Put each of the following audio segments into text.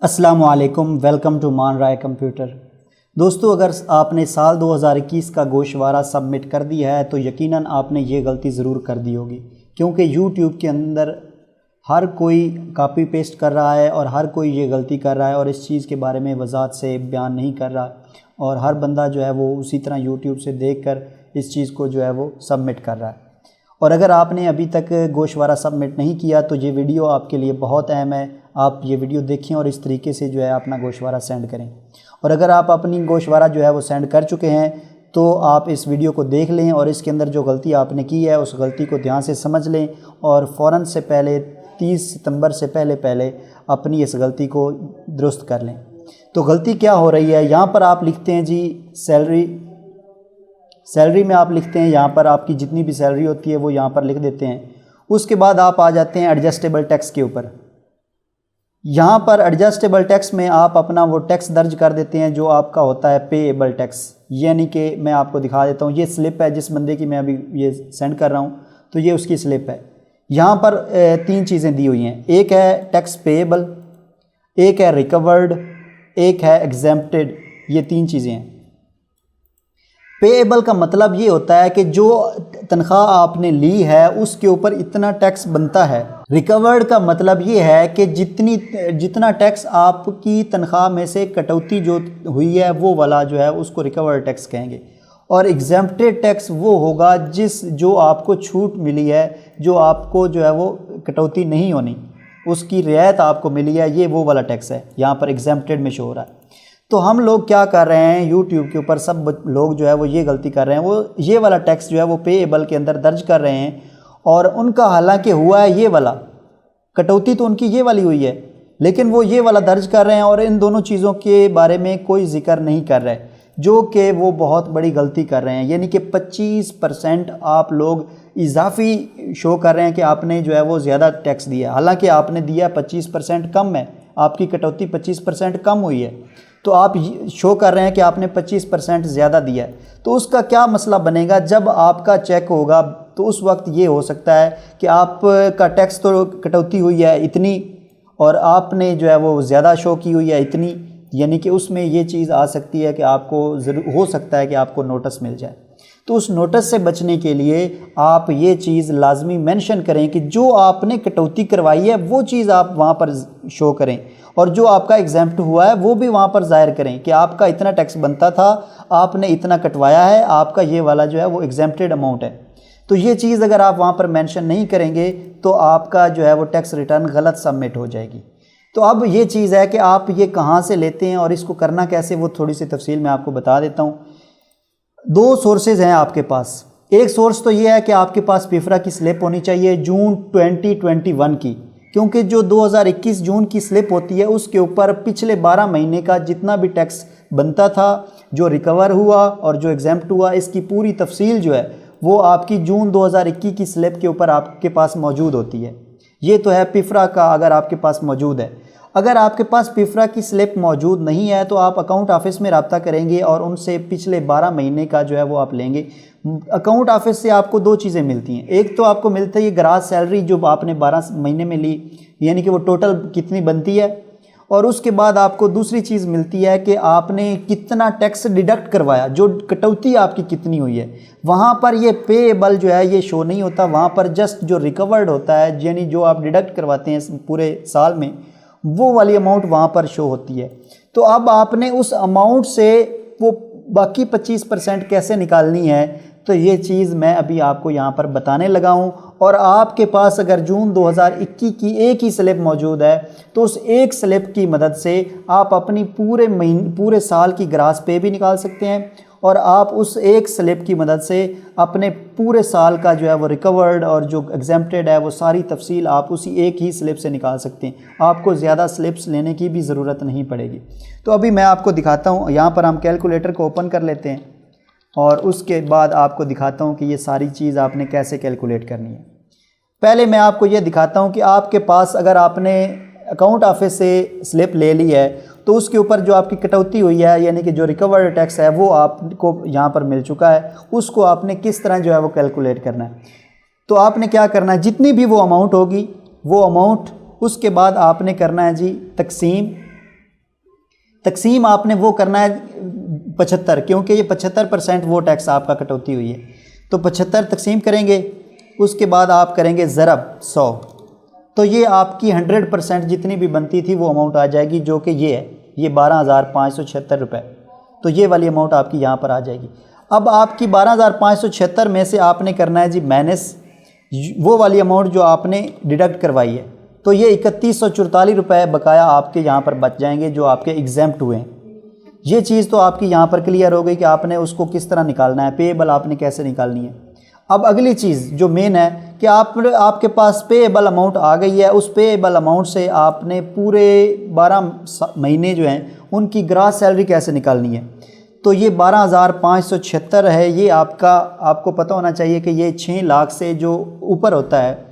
अस्सलाम वालेकुम, welcome to मान राय कंप्यूटर। दोस्तों, अगर आपने साल 2021 का गोशवारा सबमिट कर दिया है तो यकीनन आपने ये गलती ज़रूर कर दी होगी, क्योंकि यूट्यूब के अंदर हर कोई कॉपी पेस्ट कर रहा है और हर कोई ये गलती कर रहा है और इस चीज़ के बारे में वजाहत से बयान नहीं कर रहा और हर बंदा जो है वो उसी तरह यूट्यूब से देखकर इस चीज़ को जो है वो सबमिट कर रहा है। और अगर आपने अभी तक गोशवारा सबमिट नहीं किया तो ये वीडियो आपके लिए बहुत अहम है। आप ये वीडियो देखें और इस तरीके से जो है अपना गोशवारा सेंड करें। और अगर आप अपनी गोशवारा जो है वो सेंड कर चुके हैं तो आप इस वीडियो को देख लें और इसके अंदर जो गलती आपने की है उस गलती को ध्यान से समझ लें और फ़ौरन से पहले 30 सितंबर से पहले अपनी इस गलती को दुरुस्त कर लें। तो गलती क्या हो रही है, यहाँ पर आप लिखते हैं जी सैलरी में आप लिखते हैं, यहाँ पर आपकी जितनी भी सैलरी होती है वो यहाँ पर लिख देते हैं। उसके बाद आप आ जाते हैं एडजस्टेबल टैक्स के ऊपर। यहाँ पर एडजस्टेबल टैक्स में आप अपना वो टैक्स दर्ज कर देते हैं जो आपका होता है पेएबल टैक्स। यानी कि मैं आपको दिखा देता हूँ, ये स्लिप है जिस बंदे की मैं अभी ये सेंड कर रहा हूँ, तो ये उसकी स्लिप है। यहाँ पर 3 चीज़ें दी हुई हैं, एक है टैक्स पेएबल, एक है रिकवर्ड, एक है एग्जेम्प्टेड। ये 3 चीज़ें हैं। पेएबल का मतलब ये होता है कि जो तनख्वाह आपने ली है उसके ऊपर इतना टैक्स बनता है। रिकवर्ड का मतलब ये है कि जितना टैक्स आपकी तनख्वाह में से कटौती जो हुई है वो वाला जो है उसको रिकवर्ड टैक्स कहेंगे। और एग्जेम्प्टेड टैक्स वो होगा जो आपको छूट मिली है, जो आपको जो है वो कटौती नहीं होनी, उसकी रियायत आपको मिली है, ये वो वाला टैक्स है। यहाँ पर एग्जेम्प्टेड में शो हो रहा है। तो हम लोग क्या कर रहे हैं, यूट्यूब के ऊपर सब लोग जो है वो ये गलती कर रहे हैं, वो ये वाला टैक्स जो है वो पेएबल के अंदर दर्ज कर रहे हैं और उनका हालांकि हुआ है ये वाला, कटौती तो उनकी ये वाली हुई है, लेकिन वो ये वाला दर्ज कर रहे हैं और इन दोनों चीज़ों के बारे में कोई जिक्र नहीं कर रहे, जो कि वो बहुत बड़ी गलती कर रहे हैं। यानी कि 25% आप लोग इजाफी शो कर रहे हैं कि आपने जो है वो ज़्यादा टैक्स दिया, हालांकि आपने दिया 25% कम है, आपकी कटौती 25% कम हुई है, तो आप शो कर रहे हैं कि आपने 25% ज़्यादा दिया है। तो उसका क्या मसला बनेगा, जब आपका चेक होगा तो उस वक्त ये हो सकता है कि आपका टैक्स तो कटौती हुई है इतनी और आपने जो है वो ज़्यादा शो की हुई है इतनी, यानी कि उसमें ये चीज़ आ सकती है कि आपको हो सकता है कि आपको नोटिस मिल जाए। तो उस नोटिस से बचने के लिए आप ये चीज़ लाजमी मेंशन करें कि जो आपने कटौती करवाई है वो चीज़ आप वहाँ पर शो करें और जो आपका एग्जेम्प्ट हुआ है वो भी वहाँ पर ज़ाहिर करें कि आपका इतना टैक्स बनता था, आपने इतना कटवाया है, आपका ये वाला जो है वो एग्जेम्प्टेड अमाउंट है। तो ये चीज़ अगर आप वहाँ पर मेंशन नहीं करेंगे तो आपका जो है वो टैक्स रिटर्न गलत सबमिट हो जाएगी। तो अब ये चीज़ है कि आप ये कहाँ से लेते हैं और इसको करना कैसे, वो थोड़ी सी तफसील मैं आपको बता देता हूँ। 2 सोर्सेज हैं आपके पास। एक सोर्स तो ये है कि आपके पास पिफरा की स्लिप होनी चाहिए जून 2021 की, क्योंकि जो 2021 जून की स्लिप होती है उसके ऊपर पिछले 12 महीने का जितना भी टैक्स बनता था, जो रिकवर हुआ और जो एग्जेम्प्ट हुआ, इसकी पूरी तफसील जो है वो आपकी जून 2021 की स्लिप के ऊपर आपके पास मौजूद होती है। ये तो है पिफरा का, अगर आपके पास मौजूद है। अगर आपके पास पिफरा की स्लिप मौजूद नहीं है तो आप अकाउंट ऑफिस में रब्ता करेंगे और उनसे पिछले 12 महीने का जो है वो आप लेंगे। अकाउंट ऑफिस से आपको 2 चीज़ें मिलती हैं, एक तो आपको मिलता है ये ग्रास सैलरी जो आपने 12 महीने में ली, यानी कि वो टोटल कितनी बनती है, और उसके बाद आपको दूसरी चीज़ मिलती है कि आपने कितना टैक्स डिडक्ट करवाया, जो कटौती आपकी कितनी हुई है। वहाँ पर ये पेएबल जो है ये शो नहीं होता, वहाँ पर जस्ट जो रिकवर्ड होता है, यानी जो आप डिडक्ट करवाते हैं पूरे साल में, वो वाली अमाउंट वहाँ पर शो होती है। तो अब आपने उस अमाउंट से वो बाकी 25% कैसे निकालनी है, तो ये चीज़ मैं अभी आपको यहाँ पर बताने लगा हूँ। और आपके पास अगर जून 2021 की एक ही स्लिप मौजूद है तो उस एक स्लिप की मदद से आप अपनी पूरे साल की ग्रास पे भी निकाल सकते हैं और आप उस एक स्लिप की मदद से अपने पूरे साल का जो है वो रिकवर्ड और जो एग्जेम्प्टेड है वो सारी तफसील आप उसी एक ही स्लिप से निकाल सकते हैं। आपको ज़्यादा स्लिप्स लेने की भी ज़रूरत नहीं पड़ेगी। तो अभी मैं आपको दिखाता हूँ, यहाँ पर हम कैलकुलेटर को ओपन कर लेते हैं और उसके बाद आपको दिखाता हूँ कि ये सारी चीज़ आपने कैसे कैलकुलेट करनी है। पहले मैं आपको ये दिखाता हूँ कि आपके पास अगर आपने अकाउंट ऑफिस से स्लिप ले ली है तो उसके ऊपर जो आपकी कटौती हुई है, यानी कि जो रिकवर्ड टैक्स है वो आपको यहाँ पर मिल चुका है, उसको आपने किस तरह जो है वो कैलकुलेट करना है। तो आपने क्या करना है, जितनी भी वो अमाउंट होगी वो अमाउंट उसके बाद आपने करना है जी तकसीम तकसीम आपने वो करना है 75, क्योंकि ये 75% वो टैक्स आपका कटौती हुई है। तो 75 तकसीम करेंगे, उसके बाद आप करेंगे ज़रब 100, तो ये आपकी 100% जितनी भी बनती थी वो अमाउंट आ जाएगी, जो कि ये है, ये 12,576 रुपये। तो ये वाली अमाउंट आपकी यहाँ पर आ जाएगी। अब आपकी 12,576 में से आपने करना है जी माइनस वो वाली अमाउंट जो आपने डिडक्ट करवाई है। तो ये 3144 रुपये बकाया आपके यहाँ पर बच जाएंगे, जो आपके एग्जाम्प्ट हुए हैं। ये चीज़ तो आपकी यहाँ पर क्लियर हो गई कि आपने उसको किस तरह निकालना है, पेएबल आपने कैसे निकालनी है। अब अगली चीज़ जो मेन है कि आपके पास पेएबल अमाउंट आ गई है, उस पेएबल अमाउंट से आपने पूरे 12 महीने जो हैं उनकी ग्रास सैलरी कैसे निकालनी है। तो ये 12,576 है, ये आपको पता होना चाहिए कि ये 6 लाख से जो ऊपर होता है,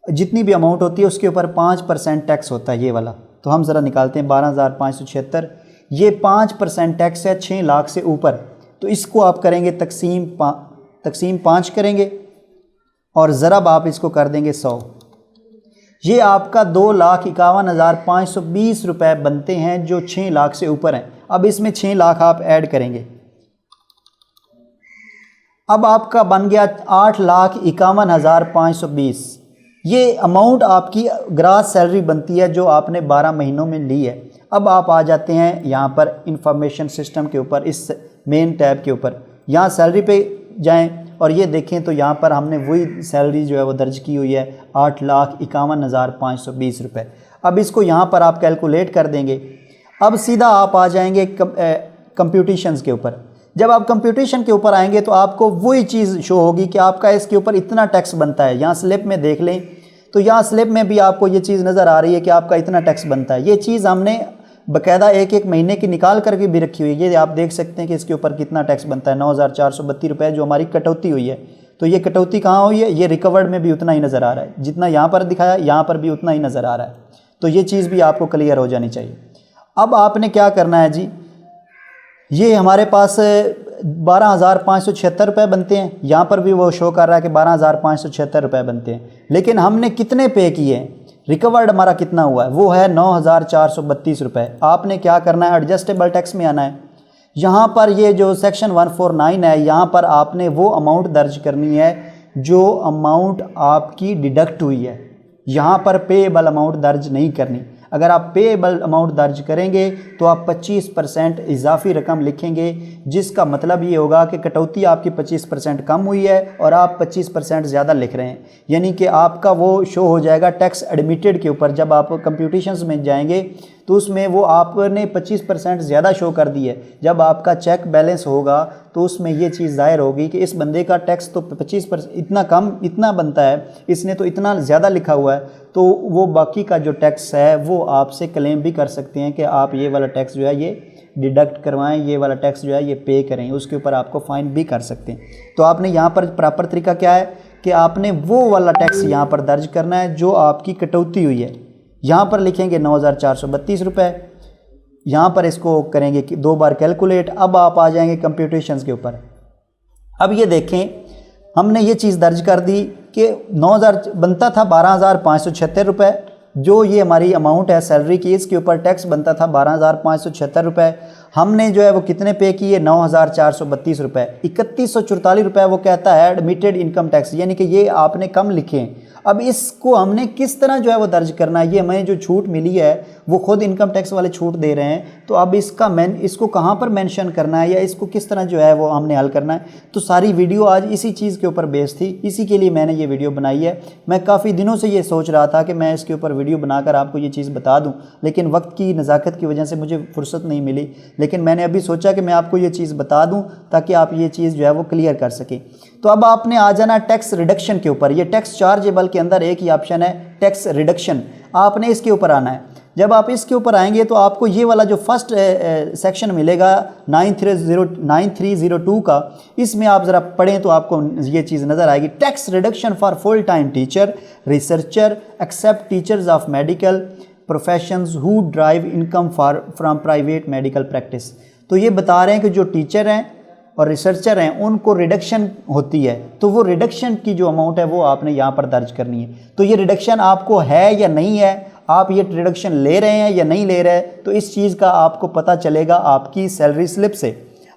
जितनी भी अमाउंट होती है उसके ऊपर 5% टैक्स होता है, ये वाला। तो हम ज़रा निकालते हैं 12,576, ये 5% टैक्स है 6 लाख से ऊपर। तो इसको आप करेंगे तकसीम 5 करेंगे और ज़रब आप इसको कर देंगे 100। ये आपका 2,51,520 रुपये बनते हैं, जो 6 लाख से ऊपर हैं। अब इसमें 6 लाख आप ऐड करेंगे, अब आपका बन गया 8,51,520। ये अमाउंट आपकी ग्रास सैलरी बनती है जो आपने 12 महीनों में ली है। अब आप आ जाते हैं यहाँ पर इंफॉर्मेशन सिस्टम के ऊपर, इस मेन टैब के ऊपर, यहाँ सैलरी पे जाएं और ये देखें तो यहाँ पर हमने वही सैलरी जो है वो दर्ज की हुई है 8,51,520 रुपये। अब इसको यहाँ पर आप कैलकुलेट कर देंगे। अब सीधा आप आ जाएंगे कंप्यूटेशंस के ऊपर। जब आप कंप्यूटेशन के ऊपर आएंगे तो आपको वही चीज़ शो होगी कि आपका इसके ऊपर इतना टैक्स बनता है। यहाँ स्लिप में देख लें तो यहाँ स्लिप में भी आपको ये चीज़ नज़र आ रही है कि आपका इतना टैक्स बनता है। ये चीज़ हमने बाकायदा एक महीने की निकाल करके भी रखी हुई है। ये आप देख सकते हैं कि इसके ऊपर कितना टैक्स बनता है, 9,432 रुपये जो हमारी कटौती हुई है। तो ये कटौती कहाँ हुई है, ये रिकवर्ड में भी उतना ही नज़र आ रहा है, जितना यहाँ पर दिखाया यहाँ पर भी उतना ही नज़र आ रहा है। तो ये चीज़ भी आपको क्लियर हो जानी चाहिए। अब आपने क्या करना है जी, ये हमारे पास 12,576 रुपये बनते हैं, यहाँ पर भी वो शो कर रहा है कि 12,576 रुपये बनते हैं, लेकिन हमने कितने पे किए हैं, रिकवर्ड हमारा कितना हुआ है, वो है 9,432 रुपये। आपने क्या करना है, एडजस्टेबल टैक्स में आना है। यहाँ पर ये जो सेक्शन 149 है, यहाँ पर आपने वो अमाउंट दर्ज करनी है जो अमाउंट आपकी डिडक्ट हुई है। यहाँ पर पेएबल अमाउंट दर्ज नहीं करनी। अगर आप पेएबल अमाउंट दर्ज करेंगे तो आप 25% इजाफी रकम लिखेंगे, जिसका मतलब ये होगा कि कटौती आपकी 25% कम हुई है और आप 25% ज़्यादा लिख रहे हैं। यानी कि आपका वो शो हो जाएगा टैक्स एडमिटेड के ऊपर। जब आप कंप्यूटेशंस में जाएंगे तो उसमें वो आपने 25% ज़्यादा शो कर दी है। जब आपका चेक बैलेंस होगा तो उसमें ये चीज़ ज़ाहिर होगी कि इस बंदे का टैक्स तो 25% इतना कम इतना बनता है, इसने तो इतना ज़्यादा लिखा हुआ है। तो वो बाकी का जो टैक्स है वो आपसे क्लेम भी कर सकते हैं कि आप ये वाला टैक्स जो है ये डिडक्ट करवाएं, ये वाला टैक्स जो है ये पे करें, उसके ऊपर आपको फ़ाइन भी कर सकते हैं। तो आपने यहाँ पर प्रॉपर तरीका क्या है कि आपने वो वाला टैक्स यहाँ पर दर्ज करना है जो आपकी कटौती हुई है। यहाँ पर लिखेंगे 9,432 रुपये, यहाँ पर इसको करेंगे कि 2 बार कैलकुलेट। अब आप आ जाएंगे कंप्यूटेशंस के ऊपर। अब ये देखें, हमने ये चीज़ दर्ज कर दी कि 9,000 बनता था 12,576 रुपये, जो ये हमारी अमाउंट है सैलरी की, इसके ऊपर टैक्स बनता था 12,576 रुपये। हमने जो है वो कितने पे किए, 9,432 रुपये। 3144 रुपये वो कहता है एडमिटेड इनकम टैक्स, यानी कि ये आपने कम लिखे हैं। अब इसको हमने किस तरह जो है वो दर्ज करना है, ये हमें जो छूट मिली है वो खुद इनकम टैक्स वाले छूट दे रहे हैं। तो अब इसको कहाँ पर मेंशन करना है या इसको किस तरह जो है वो हमने हल करना है। तो सारी वीडियो आज इसी चीज़ के ऊपर बेस्ड थी, इसी के लिए मैंने ये वीडियो बनाई है। मैं काफ़ी दिनों से ये सोच रहा था कि मैं इसके ऊपर वीडियो बनाकर आपको ये चीज़ बता दूँ, लेकिन वक्त की नज़ाकत की वजह से मुझे फुर्सत नहीं मिली। लेकिन मैंने अभी सोचा कि मैं आपको ये चीज़ बता दूँ ताकि आप ये चीज़ जो है वो क्लियर कर सकें। तो अब आपने आ जाना टैक्स रिडक्शन के ऊपर। ये टैक्स चार्जेबल के अंदर एक ही ऑप्शन है टैक्स रिडक्शन, आपने इसके ऊपर आना है। जब आप इसके ऊपर आएंगे तो आपको ये वाला जो फर्स्ट सेक्शन मिलेगा 9302 का, इसमें आप ज़रा पढ़ें तो आपको ये चीज़ नज़र आएगी। Tax reduction for full time teacher, researcher, except teachers of medical professions who drive income from private medical practice. तो ये बता रहे हैं कि जो टीचर हैं और रिसर्चर हैं उनको रिडक्शन होती है, तो वो रिडक्शन की जो अमाउंट है वो आपने यहाँ पर दर्ज करनी है। तो ये रिडक्शन आपको है या नहीं है आप ये डिडक्शन ले रहे हैं या नहीं ले रहे हैं, तो इस चीज़ का आपको पता चलेगा आपकी सैलरी स्लिप से।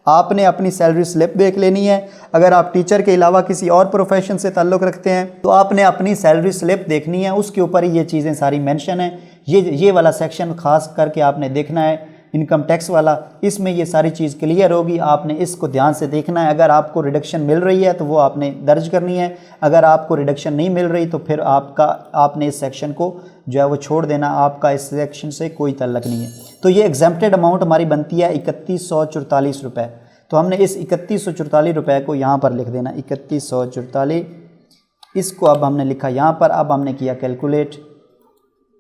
आपने अपनी सैलरी स्लिप देख लेनी है। अगर आप टीचर के अलावा किसी और प्रोफेशन से ताल्लुक़ रखते हैं तो आपने अपनी सैलरी स्लिप देखनी है, उसके ऊपर ही ये चीज़ें सारी मेंशन है। ये वाला सेक्शन ख़ास करके आपने देखना है, इनकम टैक्स वाला, इसमें ये सारी चीज़ क्लियर होगी। आपने इसको ध्यान से देखना है। अगर आपको रिडक्शन मिल रही है तो वो आपने दर्ज करनी है, अगर आपको रिडक्शन नहीं मिल रही तो फिर आपने इस सेक्शन को जो है वो छोड़ देना। आपका इस सेक्शन से कोई ताल्लुक़ नहीं है। तो ये एग्जेम्प्टेड अमाउंट हमारी बनती है 3144 रुपये। तो हमने इस 3144 रुपये को यहाँ पर लिख देना, 3144, इसको अब हमने लिखा यहाँ पर। अब हमने किया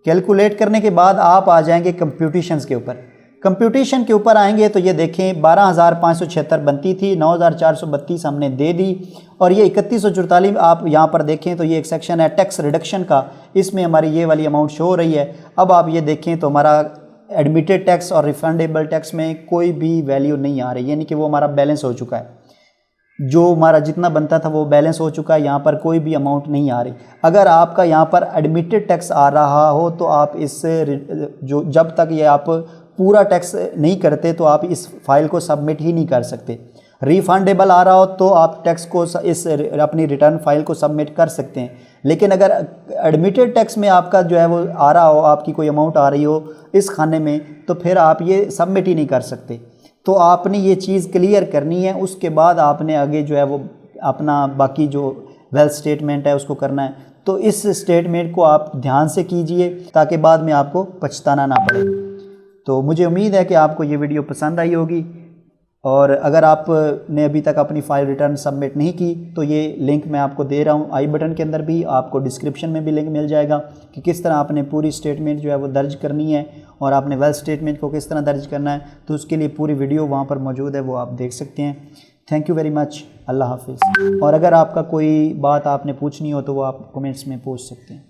कैलकुलेट करने के बाद आप आ जाएंगे कंप्यूटेशंस के ऊपर। कंप्यूटेशन के ऊपर आएंगे तो ये देखें 12,576 बनती थी, 9,432 हमने दे दी। और ये 3144 आप यहाँ पर देखें तो ये एक सेक्शन है टैक्स रिडक्शन का, इसमें हमारी ये वाली अमाउंट शो हो रही है। अब आप ये देखें तो हमारा एडमिटेड टैक्स और रिफंडेबल टैक्स में कोई भी वैल्यू नहीं आ रही, यानी कि वो हमारा बैलेंस हो चुका है। जो हमारा जितना बनता था वो बैलेंस हो चुका है, यहाँ पर कोई भी अमाउंट नहीं आ रही। अगर आपका यहाँ पर एडमिटेड टैक्स आ रहा हो तो आप इस जो जब तक ये आप पूरा टैक्स नहीं करते तो आप इस फाइल को सबमिट ही नहीं कर सकते। रिफंडेबल आ रहा हो तो आप टैक्स को इस अपनी रिटर्न फाइल को सबमिट कर सकते हैं। लेकिन अगर एडमिटेड टैक्स में आपका जो है वो आ रहा हो, आपकी कोई अमाउंट आ रही हो इस खाने में, तो फिर आप ये सबमिट ही नहीं कर सकते। तो आपने ये चीज़ क्लियर करनी है। उसके बाद आपने आगे जो है वो अपना बाकी जो वेल्थ स्टेटमेंट है उसको करना है। तो इस स्टेटमेंट को आप ध्यान से कीजिए ताकि बाद में आपको पछताना ना पड़े। तो मुझे उम्मीद है कि आपको ये वीडियो पसंद आई होगी। और अगर आपने अभी तक अपनी फ़ाइल रिटर्न सबमिट नहीं की तो ये लिंक मैं आपको दे रहा हूँ आई बटन के अंदर भी, आपको डिस्क्रिप्शन में भी लिंक मिल जाएगा कि किस तरह आपने पूरी स्टेटमेंट जो है वो दर्ज करनी है और आपने वेल्थ स्टेटमेंट को किस तरह दर्ज करना है। तो उसके लिए पूरी वीडियो वहाँ पर मौजूद है, वो आप देख सकते हैं। Thank you very much. अल्लाह हाफिज़। और अगर आपका कोई बात आपने पूछनी हो तो वो आप कमेंट्स में पूछ सकते हैं।